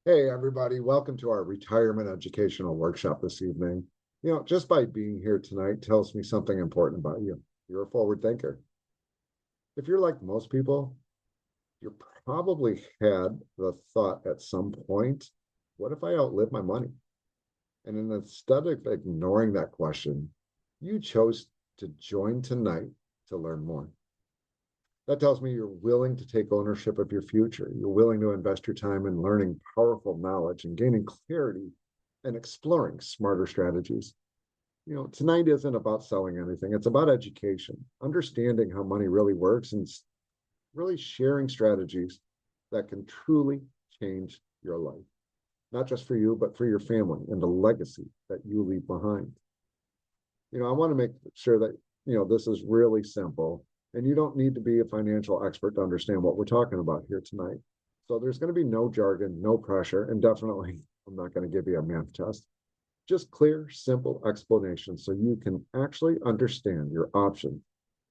Hey, everybody, welcome to our retirement educational workshop this evening. Just by being here tonight tells me something important about you. You're a forward thinker. If you're like most people, you probably had the thought at some point, what if I outlive my money? And instead of ignoring that question, you chose to join tonight to learn more. That tells me you're willing to take ownership of your future. You're willing to invest your time in learning powerful knowledge and gaining clarity and exploring smarter strategies. Tonight isn't about selling anything. It's about education, understanding how money really works and really sharing strategies that can truly change your life, not just for you, but for your family and the legacy that you leave behind. I want to make sure that, this is really simple and you don't need to be a financial expert to understand what we're talking about here tonight. So there's going to be no jargon, no pressure, and definitely I'm not going to give you a math test. Just clear, simple explanations so you can actually understand your options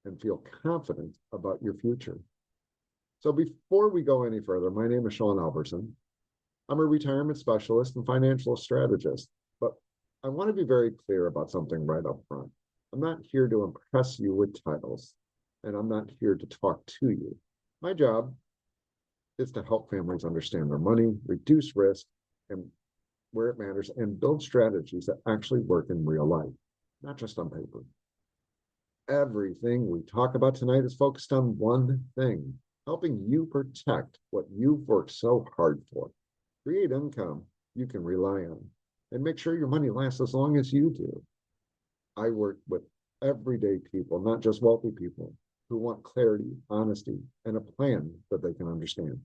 and feel confident about your future. So before we go any further, my name is Sean Albertson. I'm a retirement specialist and financial strategist, but I want to be very clear about something right up front. I'm not here to impress you with titles, and I'm not here to talk to you. My job is to help families understand their money, reduce risk, and where it matters, and build strategies that actually work in real life, not just on paper. Everything we talk about tonight is focused on one thing, helping you protect what you've worked so hard for. Create income you can rely on, and make sure your money lasts as long as you do. I work with everyday people, not just wealthy people, who want clarity, honesty, and a plan that they can understand.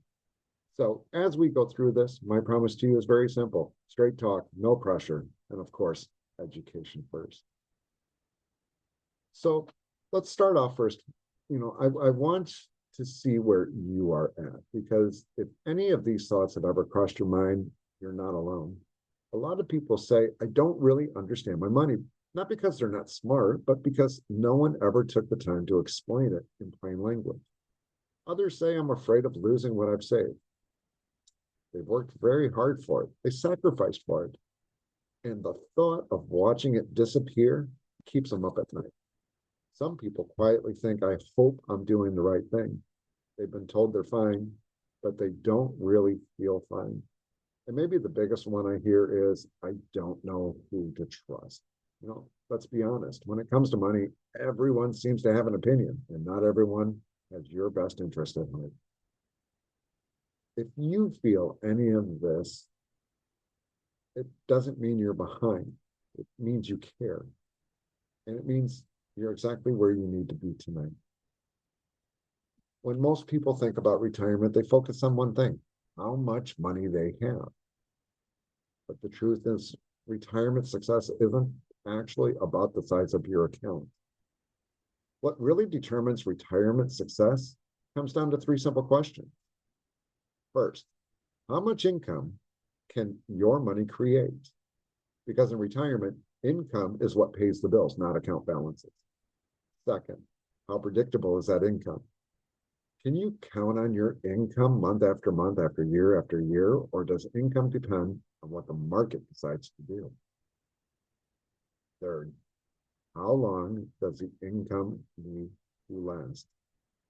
So as we go through this, my promise to you is very simple: straight talk, no pressure, and of course, education first. So let's start off first. I want to see where you are at, because if any of these thoughts have ever crossed your mind, you're not alone. A lot of people say, I don't really understand my money, not because they're not smart, but because no one ever took the time to explain it in plain language. Others say, I'm afraid of losing what I've saved. They've worked very hard for it. They sacrificed for it. And the thought of watching it disappear keeps them up at night. Some people quietly think, I hope I'm doing the right thing. They've been told they're fine, but they don't really feel fine. And maybe the biggest one I hear is, I don't know who to trust. Let's be honest. When it comes to money, everyone seems to have an opinion, and not everyone has your best interest at heart. If you feel any of this, it doesn't mean you're behind. It means you care. And it means you're exactly where you need to be tonight. When most people think about retirement, they focus on one thing: how much money they have. But the truth is, retirement success isn't actually about the size of your account. What really determines retirement success comes down to three simple questions. First, how much income can your money create? Because in retirement, income is what pays the bills, not account balances. Second, how predictable is that income? Can you count on your income month after month, after year, or does income depend on what the market decides to do? Third, how long does the income need to last?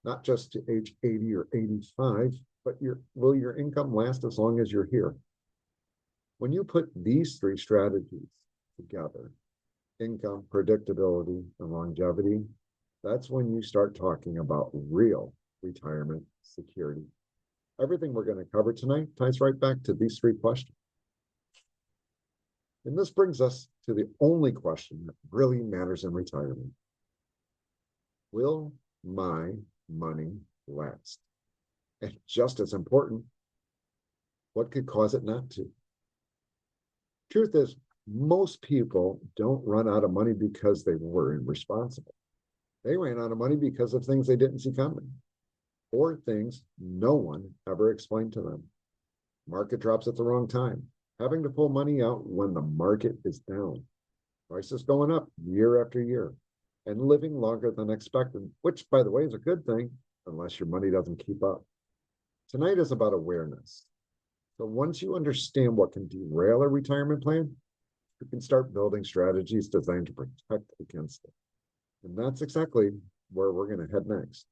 Not just to age 80 or 85, but will your income last as long as you're here? When you put these three strategies together, income, predictability, and longevity, that's when you start talking about real retirement security. Everything we're going to cover tonight ties right back to these three questions. And this brings us to the only question that really matters in retirement. Will my money last? And just as important, what could cause it not to? Truth is, most people don't run out of money because they were irresponsible. They ran out of money because of things they didn't see coming, or things no one ever explained to them. Market drops at the wrong time, having to pull money out when the market is down, prices going up year after year, and living longer than expected, which, by the way, is a good thing, unless your money doesn't keep up. Tonight is about awareness. So once you understand what can derail a retirement plan, you can start building strategies designed to protect against it. And that's exactly where we're going to head next.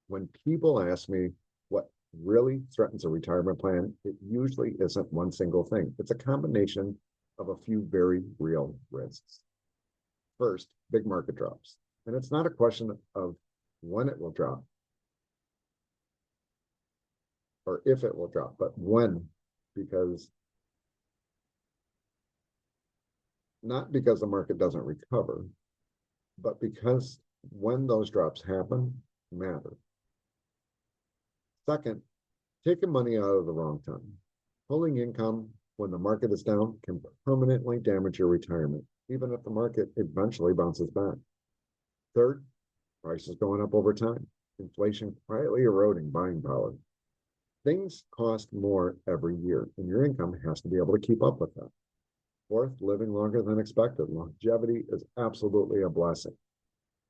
When people ask me what really threatens a retirement plan, it usually isn't one single thing. It's a combination of a few very real risks. First, big market drops. And it's not a question of when it will drop or if it will drop, but when, because not because the market doesn't recover, but because when those drops happen matter. Second, taking money out of the wrong time. Pulling income when the market is down can permanently damage your retirement, even if the market eventually bounces back. Third, prices going up over time. Inflation quietly eroding buying power. Things cost more every year, and your income has to be able to keep up with that. Fourth, living longer than expected. Longevity is absolutely a blessing,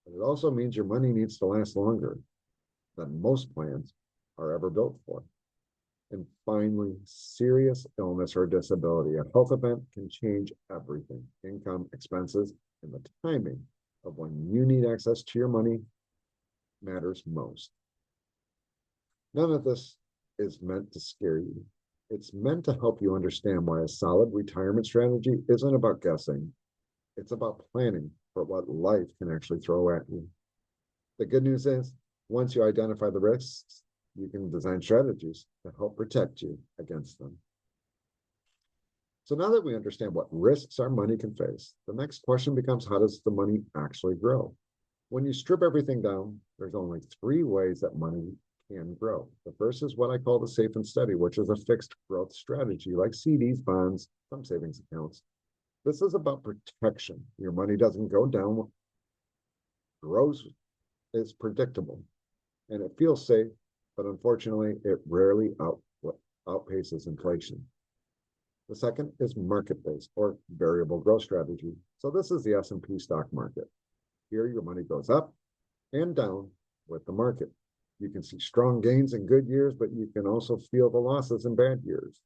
but it also means your money needs to last longer than most plans are ever built for. And finally, serious illness or disability. A health event can change everything: income, expenses, and the timing of when you need access to your money matters most. None of this is meant to scare you. It's meant to help you understand why a solid retirement strategy isn't about guessing. It's about planning for what life can actually throw at you. The good news is, once you identify the risks, you can design strategies to help protect you against them. So now that we understand what risks our money can face, the next question becomes, how does the money actually grow? When you strip everything down, there's only three ways that money can grow. The first is what I call the safe and steady, which is a fixed growth strategy like CDs, bonds, some savings accounts. This is about protection. Your money doesn't go down, grows is predictable, and it feels safe, but unfortunately, it rarely outpaces inflation. The second is market-based or variable growth strategy. So this is the S&P stock market. Here, your money goes up and down with the market. You can see strong gains in good years, but you can also feel the losses in bad years.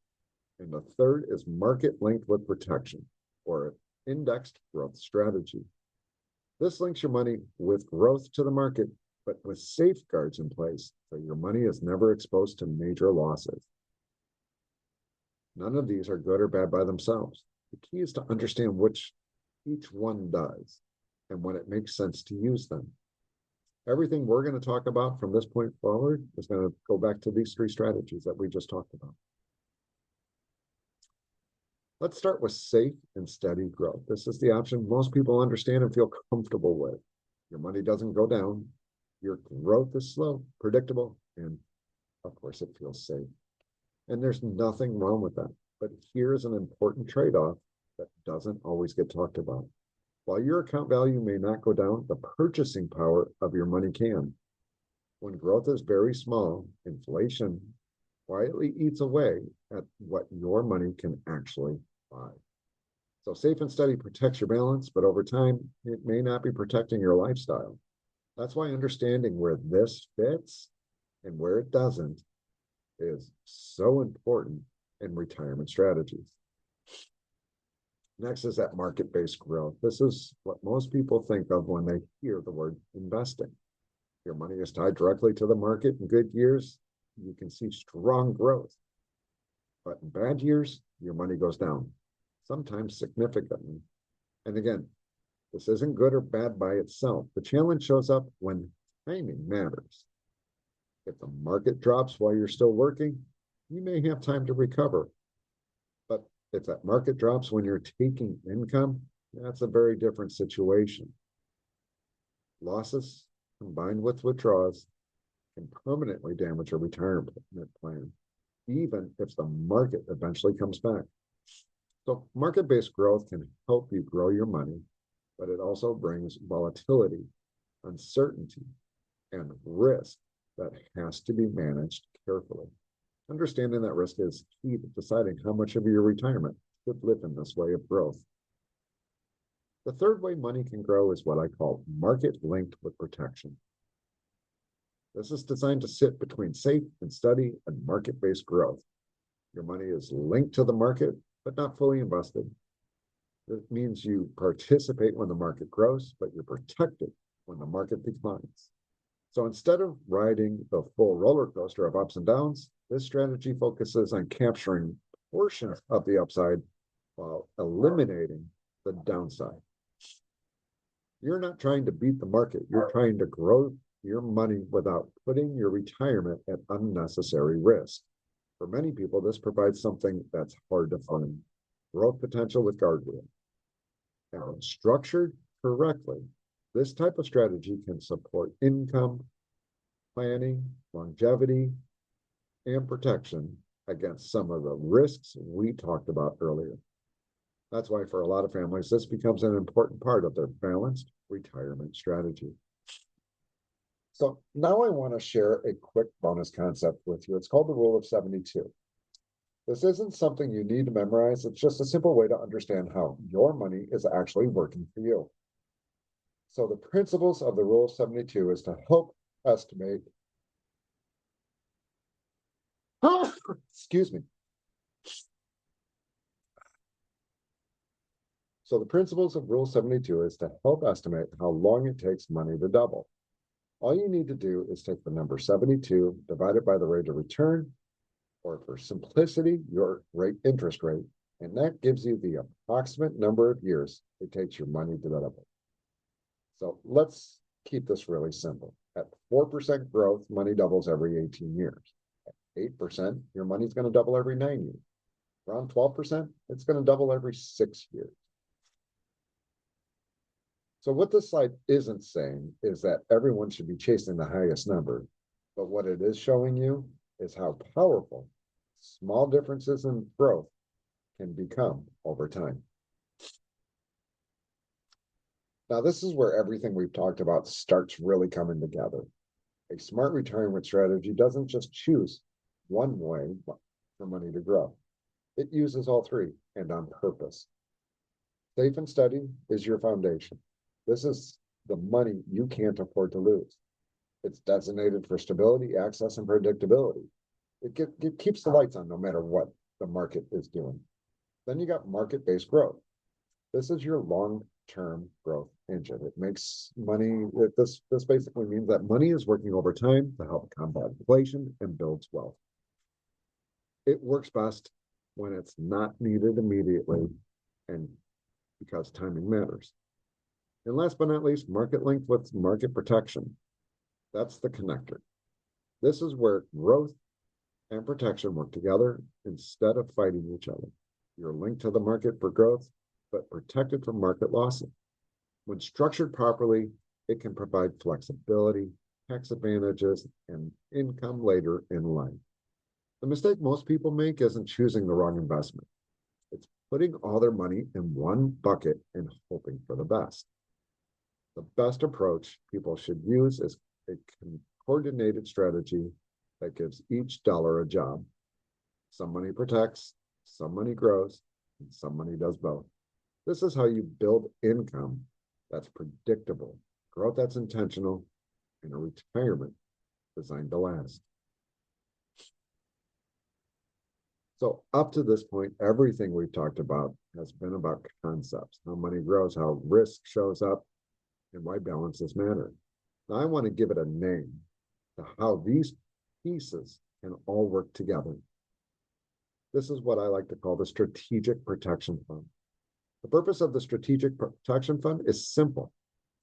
And the third is market linked with protection or indexed growth strategy. This links your money with growth to the market, but with safeguards in place so your money is never exposed to major losses. None of these are good or bad by themselves. The key is to understand which each one does and when it makes sense to use them. Everything we're going to talk about from this point forward is going to go back to these three strategies that we just talked about. Let's start with safe and steady growth. This is the option most people understand and feel comfortable with. Your money doesn't go down. Your growth is slow, predictable, and of course it feels safe. And there's nothing wrong with that. But here's an important trade-off that doesn't always get talked about. While your account value may not go down, the purchasing power of your money can. When growth is very small, inflation quietly eats away at what your money can actually buy. So safe and steady protects your balance, but over time, it may not be protecting your lifestyle. That's why understanding where this fits and where it doesn't is so important in retirement strategies. Next is that market-based growth. This is what most people think of when they hear the word investing. Your money is tied directly to the market. In good years, you can see strong growth. But in bad years, your money goes down, sometimes significantly. And again, this isn't good or bad by itself. The challenge shows up when timing matters. If the market drops while you're still working, you may have time to recover. But if that market drops when you're taking income, that's a very different situation. Losses combined with withdrawals can permanently damage a retirement plan, even if the market eventually comes back. So market-based growth can help you grow your money, but it also brings volatility, uncertainty, and risk that has to be managed carefully. Understanding that risk is key to deciding how much of your retirement should live in this way of growth. The third way money can grow is what I call market linked with protection. This is designed to sit between safe and steady and market-based growth. Your money is linked to the market, but not fully invested. That means you participate when the market grows, but you're protected when the market declines. So instead of riding the full roller coaster of ups and downs, this strategy focuses on capturing portions of the upside while eliminating the downside. You're not trying to beat the market. You're trying to grow your money without putting your retirement at unnecessary risk. For many people, this provides something that's hard to find: growth potential with guardrail. And when structured correctly, this type of strategy can support income, planning, longevity, and protection against some of the risks we talked about earlier. That's why for a lot of families, this becomes an important part of their balanced retirement strategy. So now I want to share a quick bonus concept with you. It's called the Rule of 72. This isn't something you need to memorize. It's just a simple way to understand how your money is actually working for you. So the principles of the Rule of 72 is to help estimate, excuse me. So the principles of Rule 72 is to help estimate how long it takes money to double. All you need to do is take the number 72 divided by the rate of return, or for simplicity, your interest rate, and that gives you the approximate number of years it takes your money to double. So let's keep this really simple. At 4% growth, money doubles every 18 years. At 8%, your money's going to double every 9 years. Around 12%, it's going to double every 6 years. So what this slide isn't saying is that everyone should be chasing the highest number, but what it is showing you is how powerful small differences in growth can become over time. Now, this is where everything we've talked about starts really coming together. A smart retirement strategy doesn't just choose one way for money to grow. It uses all three, and on purpose. Safe and steady is your foundation. This is the money you can't afford to lose. It's designated for stability, access, and predictability. It keeps the lights on no matter what the market is doing. Then you got market-based growth. This is your long-term growth engine. It makes money. This basically means that money is working over time to help combat inflation and builds wealth. It works best when it's not needed immediately and because timing matters. And last but not least, market linked with market protection. That's the connector. This is where growth and protection work together instead of fighting each other. You're linked to the market for growth, but protected from market losses. When structured properly, it can provide flexibility, tax advantages, and income later in life. The mistake most people make isn't choosing the wrong investment. It's putting all their money in one bucket and hoping for the best. The best approach people should use is a coordinated strategy that gives each dollar a job. Some money protects, some money grows, and some money does both. This is how you build income that's predictable, growth that's intentional, and a retirement designed to last. So up to this point, everything we've talked about has been about concepts, how money grows, how risk shows up, and why balances matter. Now I want to give it a name to how these pieces can all work together. This is what I like to call the Strategic Protection Fund. The purpose of the Strategic Protection Fund is simple: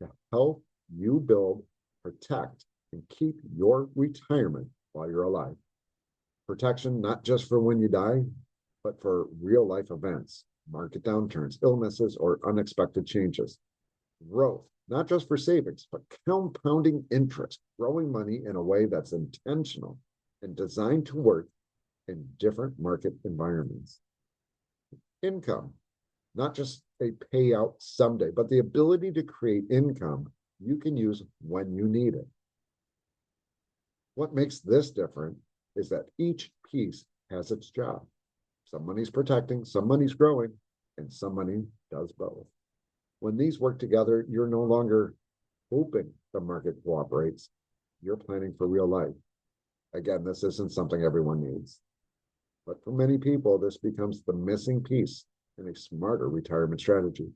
to help you build, protect, and keep your retirement while you're alive. Protection not just for when you die, but for real life events, market downturns, illnesses, or unexpected changes. Growth, not just for savings, but compounding interest, growing money in a way that's intentional and designed to work in different market environments. Income, not just a payout someday, but the ability to create income you can use when you need it. What makes this different is that each piece has its job. Some money's protecting, some money's growing, and some money does both. When these work together, you're no longer hoping the market cooperates. you're planning for real life. Again, this isn't something everyone needs. But for many people, this becomes the missing piece in a smarter retirement strategy.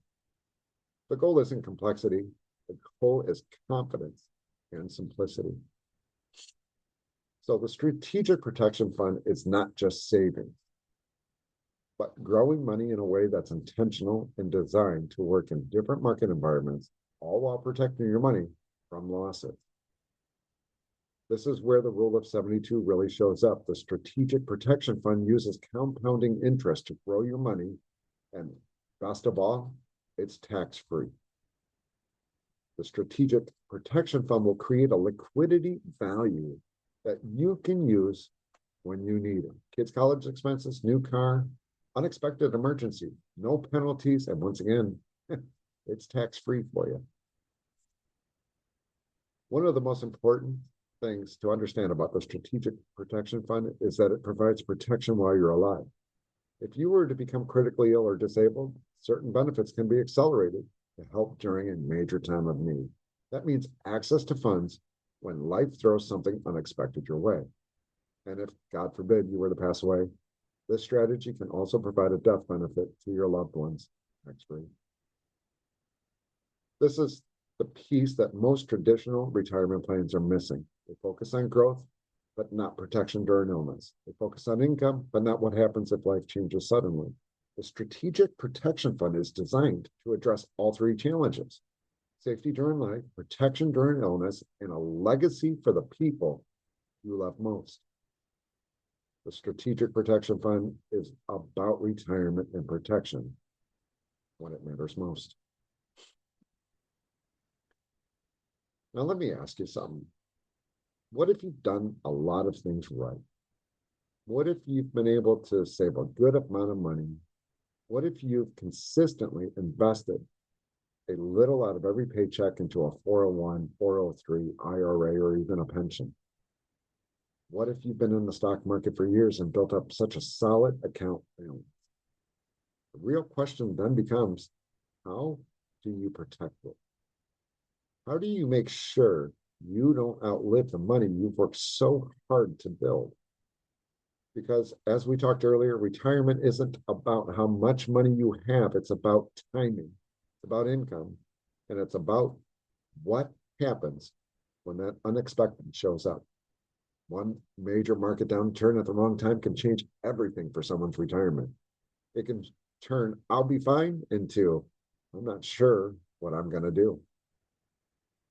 The goal isn't complexity. The goal is confidence and simplicity. So the Strategic Protection Fund is not just savings, but growing money in a way that's intentional and designed to work in different market environments, all while protecting your money from losses. This is where the rule of 72 really shows up. The Strategic Protection Fund uses compounding interest to grow your money, and best of all, it's tax-free. The Strategic Protection Fund will create a liquidity value that you can use when you need it. Kids' college expenses, new car, unexpected emergency, no penalties, and once again, it's tax-free for you. One of the most important things to understand about the Strategic Protection Fund is that it provides protection while you're alive. If you were to become critically ill or disabled, certain benefits can be accelerated to help during a major time of need. That means access to funds when life throws something unexpected your way. And if, God forbid, you were to pass away, this strategy can also provide a death benefit to your loved ones tax-free. This is the piece that most traditional retirement plans are missing. They focus on growth, but not protection during illness. They focus on income, but not what happens if life changes suddenly. The Strategic Protection Fund is designed to address all three challenges: safety during life, protection during illness, and a legacy for the people you love most. The Strategic Protection Fund is about retirement and protection when it matters most. Now, let me ask you something. What if you've done a lot of things right? What if you've been able to save a good amount of money? What if you've consistently invested a little out of every paycheck into a 401, 403, IRA, or even a pension? What if you've been in the stock market for years and built up such a solid account balance? The real question then becomes, how do you protect it? How do you make sure you don't outlive the money you've worked so hard to build? Because as we talked earlier, retirement isn't about how much money you have. It's about timing. It's about income. And it's about what happens when that unexpected shows up. One major market downturn at the wrong time can change everything for someone's retirement. It can turn, I'll be fine, into, I'm not sure what I'm going to do.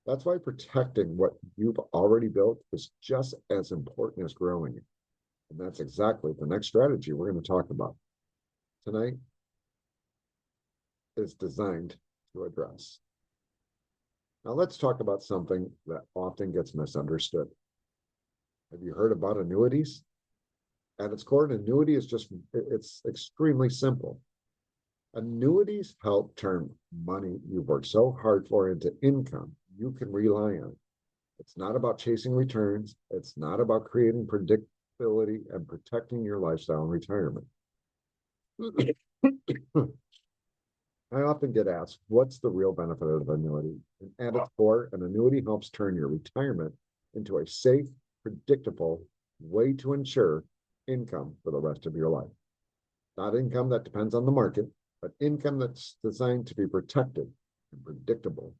That's why protecting what you've already built is just as important as growing it. And that's exactly the next strategy we're going to talk about tonight is designed to address. Now let's talk about something that often gets misunderstood. Have you heard about annuities? At its core, an annuity is it's extremely simple. Annuities help turn money you've worked so hard for into income you can rely on. It's not about chasing returns. It's not about creating predictability and protecting your lifestyle in retirement. I often get asked, what's the real benefit of an annuity? And at its core, an annuity helps turn your retirement into a safe, predictable way to ensure income for the rest of your life. Not income that depends on the market, but income that's designed to be protected and predictable.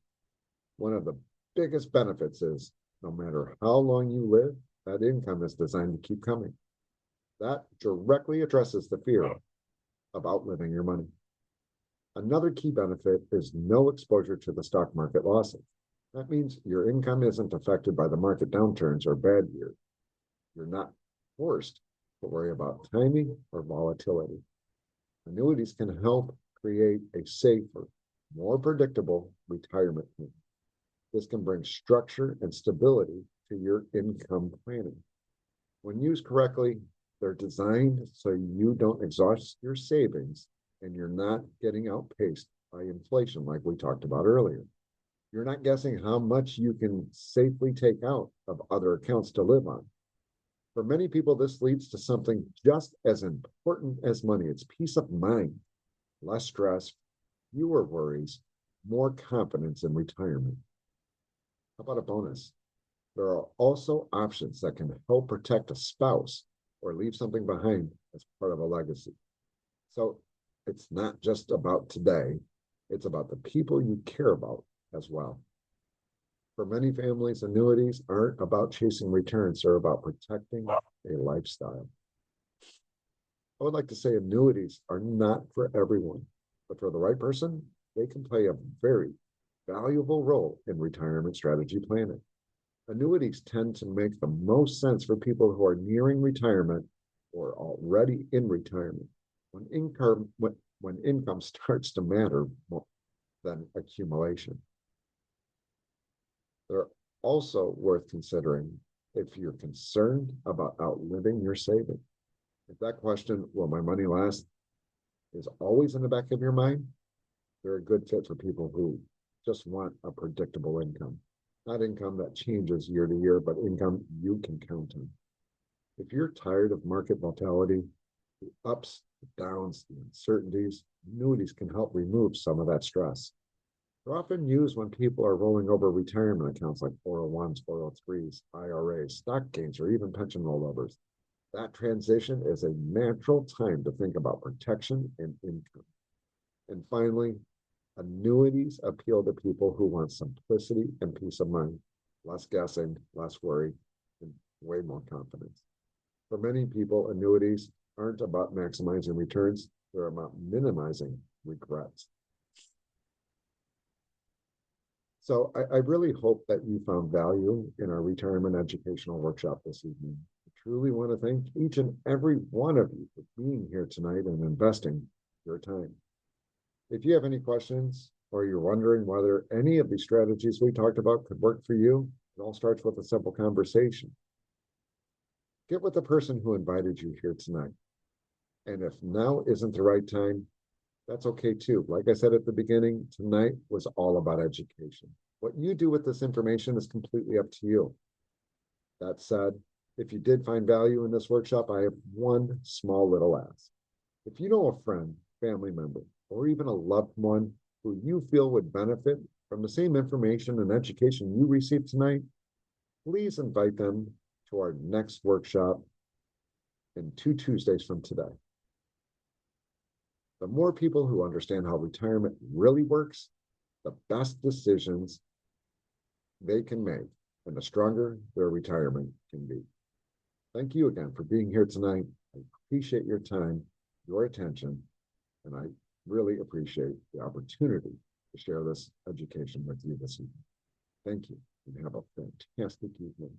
One of the biggest benefits is no matter how long you live, that income is designed to keep coming. That directly addresses the fear of outliving your money. Another key benefit is no exposure to the stock market losses. That means your income isn't affected by the market downturns or bad years. You're not forced to worry about timing or volatility. Annuities can help create a safer, more predictable retirement plan. This can bring structure and stability to your income planning. When used correctly, they're designed so you don't exhaust your savings and you're not getting outpaced by inflation like we talked about earlier. You're not guessing how much you can safely take out of other accounts to live on. For many people, this leads to something just as important as money. It's peace of mind, less stress, fewer worries, more confidence in retirement. How about a bonus? There are also options that can help protect a spouse or leave something behind as part of a legacy. So it's not just about today, it's about the people you care about as well. For many families, annuities aren't about chasing returns, they're about protecting a lifestyle. I would like to say annuities are not for everyone, but for the right person, they can play a very valuable role in retirement strategy planning. Annuities tend to make the most sense for people who are nearing retirement or already in retirement when income starts to matter more than accumulation. They're also worth considering if you're concerned about outliving your savings. If that question, will my money last, is always in the back of your mind, they're a good fit for people who just want a predictable income. Not income that changes year to year, but income you can count on. If you're tired of market volatility, the ups, the downs, the uncertainties, annuities can help remove some of that stress. They're often used when people are rolling over retirement accounts like 401s, 403s, IRAs, stock gains, or even pension rollovers. That transition is a natural time to think about protection and income. And finally, annuities appeal to people who want simplicity and peace of mind, less guessing, less worry, and way more confidence. For many people, annuities aren't about maximizing returns, they're about minimizing regrets. So I really hope that you found value in our retirement educational workshop this evening. I truly want to thank each and every one of you for being here tonight and investing your time. If you have any questions or you're wondering whether any of these strategies we talked about could work for you, it all starts with a simple conversation. Get with the person who invited you here tonight. And if now isn't the right time, that's okay too. Like I said at the beginning, tonight was all about education. What you do with this information is completely up to you. That said, if you did find value in this workshop, I have one small little ask. If you know a friend, family member, or even a loved one who you feel would benefit from the same information and education you received tonight, please invite them to our next workshop in 2 Tuesdays from today. The more people who understand how retirement really works, the best decisions they can make, and the stronger their retirement can be. Thank you again for being here tonight. I appreciate your time, your attention, and I really appreciate the opportunity to share this education with you this evening. Thank you, and have a fantastic evening.